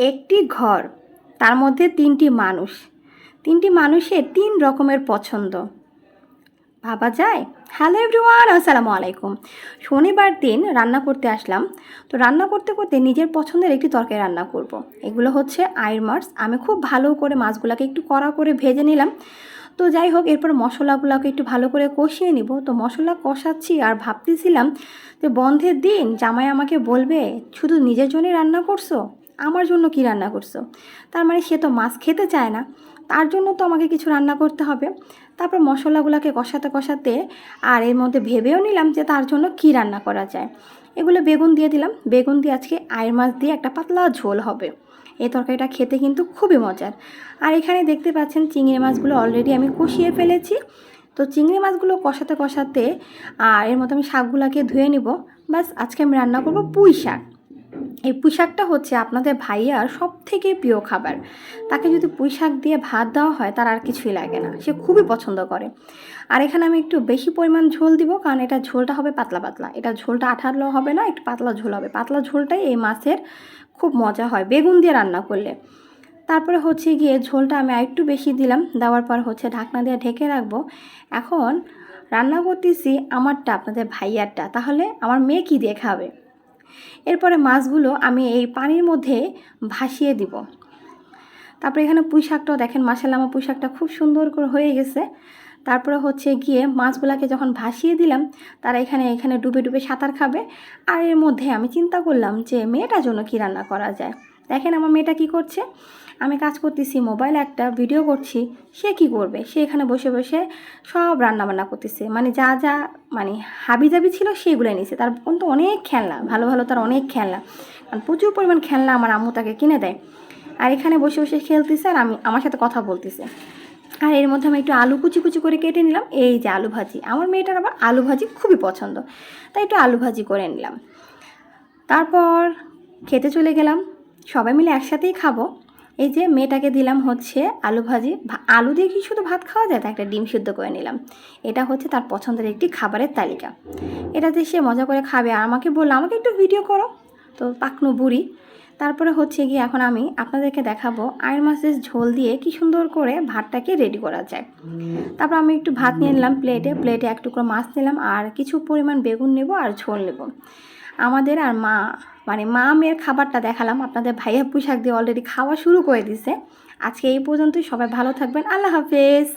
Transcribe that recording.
একটি ঘর, তার মধ্যে ৩টি মানুষ, ৩টি মানুষের ৩ রকমের পছন্দ। ভাবা যায়? হ্যালো এভরিওয়ান, আসসালামু আলাইকুম। শনিবার দিন রান্না করতে আসলাম। তো রান্না করতে করতে নিজের পছন্দের একটি তরকারি রান্না করব। এগুলো হচ্ছে আইড় মাছ। আমি খুব ভালো করে মাছগুলোকে একটু কড়া করে ভেজে নিলাম। তো যাই হোক, এরপর মশলাগুলোকে একটু ভালো করে কষিয়ে নিব। তো মশলা কষাচ্ছি আর ভাবতেছিলাম যে বন্ধের দিন জামাই আমাকে বলবে, শুধু নিজের জন্যই রান্না করছো, আমার জন্য কি রান্না করছো? তার মানে সে তো মাছ খেতে চায় না, তার জন্য তো আমাকে কিছু রান্না করতে হবে। তারপর মশলাগুলোকে কষাতে কষাতে আর এর মধ্যে ভেবেও নিলাম যে তার জন্য কি রান্না করা যায়। এগুলো বেগুন দিয়ে দিলাম। বেগুন দিয়ে আজকে আইড় মাছ দিয়ে একটা পাতলা ঝোল হবে। এই তরকারিটা খেতে কিন্তু খুবই মজার। আর এখানে দেখতে পাচ্ছেন চিংড়ি মাছগুলো অলরেডি আমি কষিয়ে ফেলেছি। তো চিংড়ি মাছগুলো কষাতে কষাতে আর এর মধ্যে আমি শাকগুলোকে ধুয়ে নিব। বাস, আজকে আমি রান্না করব পুঁই শাক। এই পুঁই শাকটা হচ্ছে আপনাদের ভাইয়ার সবথেকে প্রিয় খাবার। তাকে যদি পুঁই শাক দিয়ে ভাত দেওয়া হয় তার আর কিছুই লাগে না, সে খুবই পছন্দ করে। আর এখানে আমি একটু বেশি পরিমাণ ঝোল দিব, কারণ এটা ঝোলটা হবে পাতলা পাতলা। এটা ঝোলটা আঠালো হবে না, একটু পাতলা ঝোল হবে। পাতলা ঝোলটাই এই মাছের খুব মজা হয় বেগুন দিয়ে রান্না করলে। তারপরে হচ্ছে গিয়ে ঝোলটা আমি আরেকটু বেশি দিলাম, দেওয়ার পর হচ্ছে ঢাকনা দিয়ে ঢেকে রাখবো। এখন রান্না করতেছি আমারটা, আপনাদের ভাইয়ারটা, তাহলে আমার মেয়ে কী দিয়ে খাবে? এরপরে মাছগুলো আমি এই পানির মধ্যে ভাসিয়ে দিব। তারপরে এখানে পুঁই শাকটাও দেখেন, মাশাআল্লাহ আমার পুঁই শাকটা খুব সুন্দর করে হয়ে গেছে। তারপরে হচ্ছে গিয়ে মাছগুলোকে যখন ভাসিয়ে দিলাম, তারা এখানে এখানে ডুবে ডুবে সাঁতার খাবে। আর এর মধ্যে আমি চিন্তা করলাম যে মেয়েটার জন্য কী রান্না করা যায়। দেখেন আমার মেয়েটা কী করছে, আমি কাজ করতেছি, মোবাইলে একটা ভিডিও করছি, সে কি করবে? সে এখানে বসে বসে সব রান্নাবান্না করতেছে, মানে যা যা মানে হাবিজাবি ছিল সেগুলো নিছে। তার কিন্তু অনেক খেলনা, ভালো ভালো তার অনেক খেলনা, কারণ প্রচুর পরিমাণ খেলনা আমার আম্মু তাকে কিনে দেয়। আর এখানে বসে বসে খেলতেছে আর আমি আমার সাথে কথা বলতেছে। আর এর মধ্যে আমি একটু আলু কুচি কুচি করে কেটে নিলাম। এই যে আলু ভাজি, আমার মেয়েটার আবার আলু ভাজি খুবই পছন্দ, তাই একটু আলু ভাজি করে নিলাম। তারপর খেতে চলে গেলাম, সবাই মিলে একসাথেই খাবো। এই যে মেয়েটাকে দিলাম হচ্ছে আলু ভাজি। আলু দিয়ে কি শুধু ভাত খাওয়া যায়? তা একটা ডিম সিদ্ধ করে নিলাম। এটা হচ্ছে তার পছন্দের একটি খাবারের তালিকা। এটাতে সে মজা করে খাবে। আর আমাকে বললো আমাকে একটু ভিডিও করো, তো পাকনো বুড়ি। তারপরে হচ্ছে গিয়ে এখন আমি আপনাদেরকে দেখাবো আইড় মাছের ঝোল দিয়ে কি সুন্দর করে ভাতটাকে রেডি করা যায়। তারপর আমি একটু ভাত নিয়ে নিলাম প্লেটে, প্লেটে এক টুকরো মাছ নিলাম আর কিছু পরিমাণ বেগুন নেব আর ঝোল নেব। আমাদের আর মা মানে মা মেয়ের খাবারটা দেখালাম। আপনাদের ভাইয়া পুঁই শাক দিয়ে অলরেডি খাওয়া শুরু করে দিছে। আজকে এই পর্যন্তই, সবাই ভালো থাকবেন, আল্লাহ হাফেজ।